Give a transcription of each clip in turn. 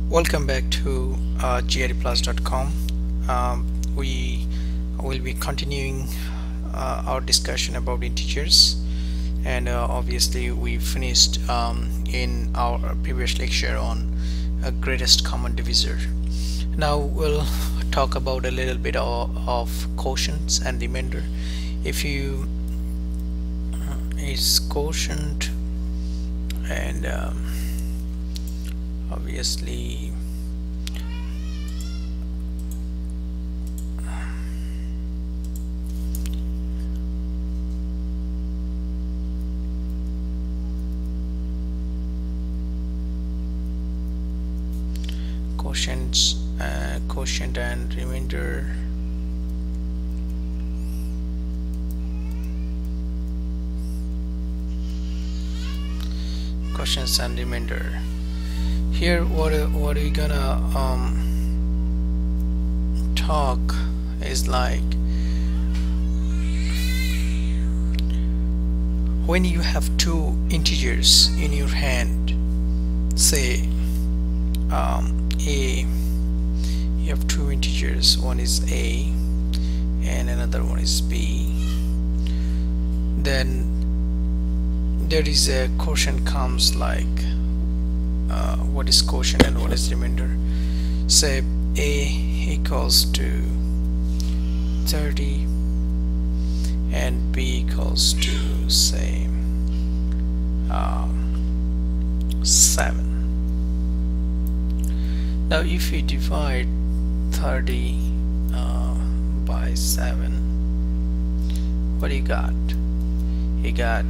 Welcome back to grplus.com. We will be continuing our discussion about integers, and obviously we finished in our previous lecture on greatest common divisor. Now we'll talk about a little bit of quotients and remainder. If you is quotient and obviously quotient and remainder. Quotients and remainder. Here what are we gonna talk is like when you have two integers in your hand, say a, you have two integers, one is a and another one is b, then there is a quotient comes like what is quotient and what is remainder. Say a equals to 30 and b equals to say 7. Now if we divide 30 by 7, what do you got? You got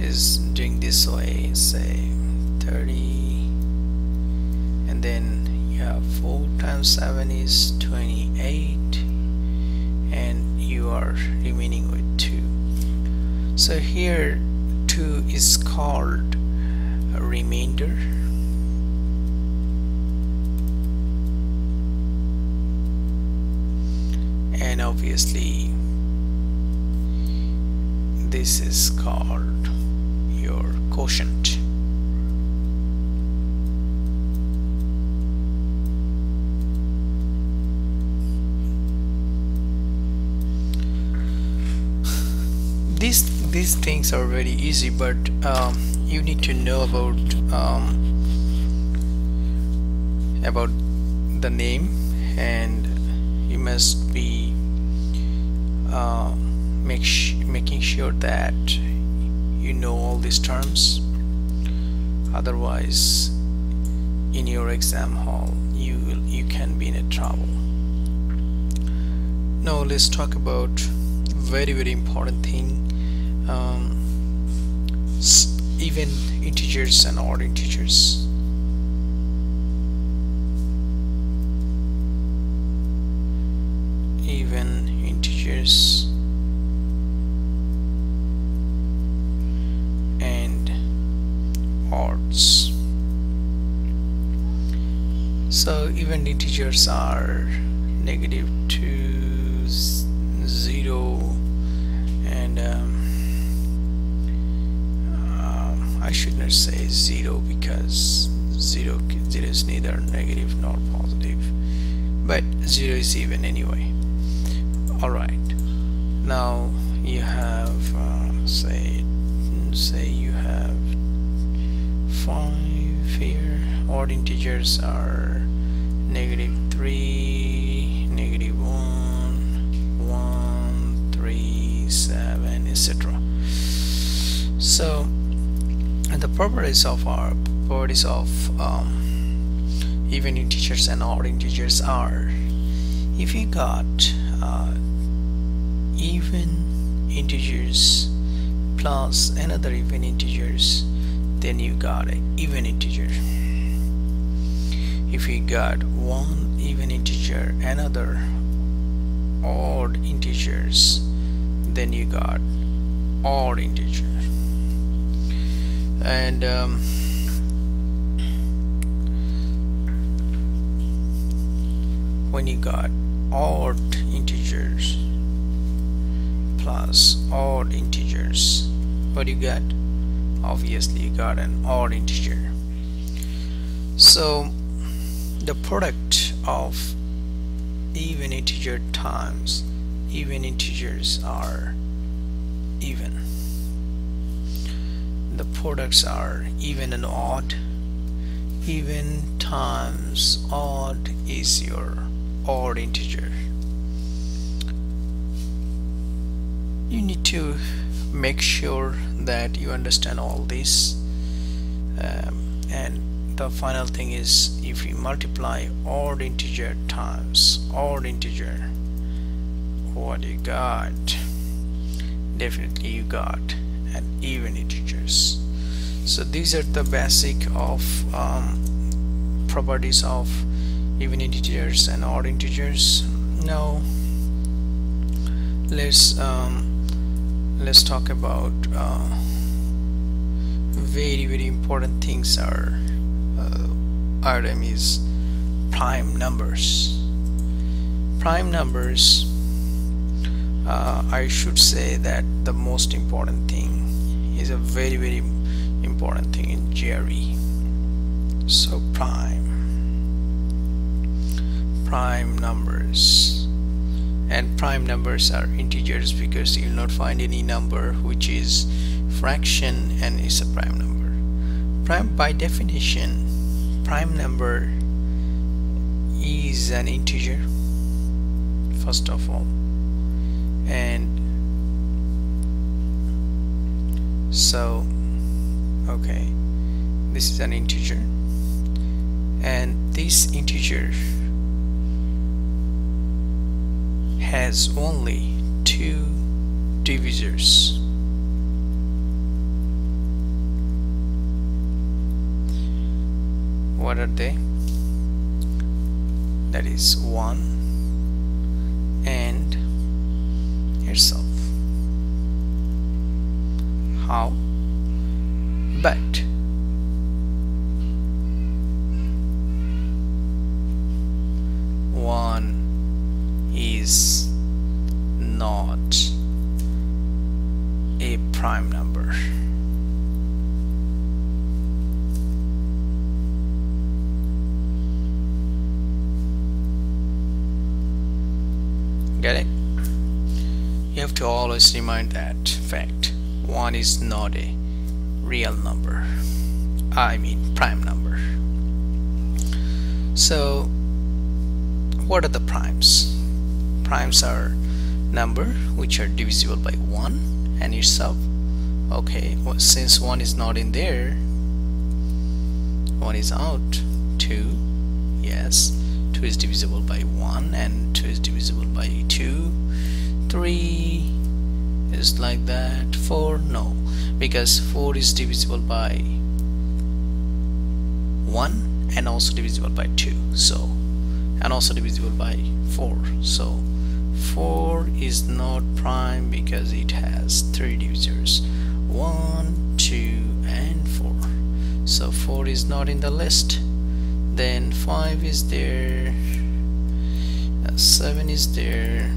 is doing this way, say 30, and then you have 4 times 7 is 28, and you are remaining with 2. So here 2 is called a remainder, and obviously this is called your quotient. These things are very easy, but you need to know about the name, and you must be making sure that you know all these terms. Otherwise in your exam hall you can be in a trouble. Now let's talk about very important thing, even integers and odd integers. Even integers and odds. So even integers are -2, 0, and I should not say 0 because 0 is neither negative nor positive, but 0 is even anyway. Alright, now you have say you have 5 here. Odd integers are -3, -1, 1, 3, 7, etc. So, and the properties of even integers and odd integers are, if you got even integers plus another even integers, then you got an even integer. If you got one even integer, another odd integers, then you got odd integer. And when you got odd integers plus odd integers, what you got? obviously you got an odd integer. So the product of even integer times even integers are even. The products are even and odd. Even times odd is your odd integer. You need to make sure that you understand all this, and the final thing is, if you multiply odd integer times odd integer, what you got? Definitely you got an even integers. So these are the basic of properties of even integers and odd integers. Now let's talk about very important things are item is prime numbers. Prime numbers, I should say that the most important thing is a very important thing in GRE. So prime numbers, and prime numbers are integers because you will not find any number which is fraction and is a prime number. Prime, by definition, prime number is an integer first of all, and so okay, this is an integer, and this integer has only two divisors. What are they? That is 1 and itself. How? But one is not a prime number. Get it? You have to always remind that fact. 1 is not a real number, I mean prime number. So what are the primes? Primes are number which are divisible by 1 and itself. Okay, well, since 1 is not in there, 1 is out. 2, yes, 2 is divisible by 1 and 2 is divisible by 2. 3 is like that. 4, no, because 4 is divisible by 1 and also divisible by 2, so, and also divisible by 4, so 4 is not prime because it has 3 divisors, 1, 2 and 4. So 4 is not in the list. Then 5 is there, 7 is there,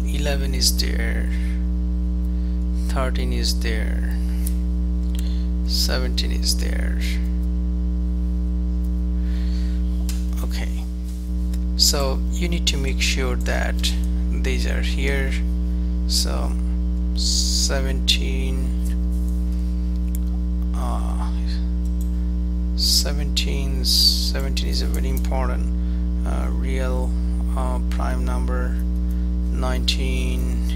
11 is there, 13 is there, 17 is there. Okay, so you need to make sure that these are here. So 17 is a very important real prime number. 19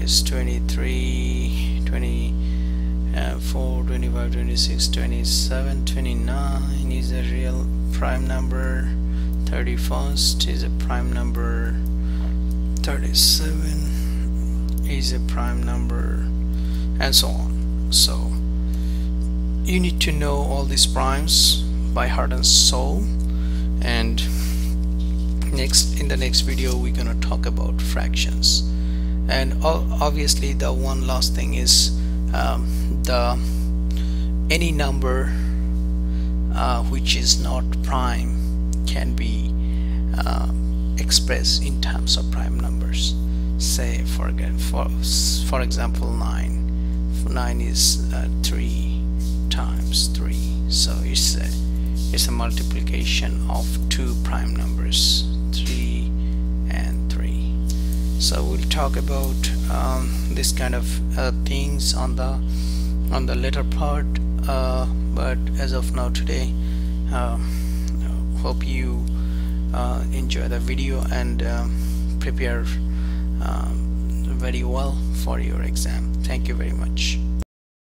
is 23, 24, 25, 26, 27, 29 is a real prime number. 31st is a prime number. 37 is a prime number, and so on. So you need to know all these primes by heart and soul. And in the next video we're gonna talk about fractions. And obviously the one last thing is any number which is not prime can be expressed in terms of prime numbers. say for example 9 is 3 times 3, so it's a multiplication of two prime numbers, 3 and 3. So we'll talk about this kind of things on the later part, but as of now today, hope you enjoy the video and prepare very well for your exam. Thank you very much.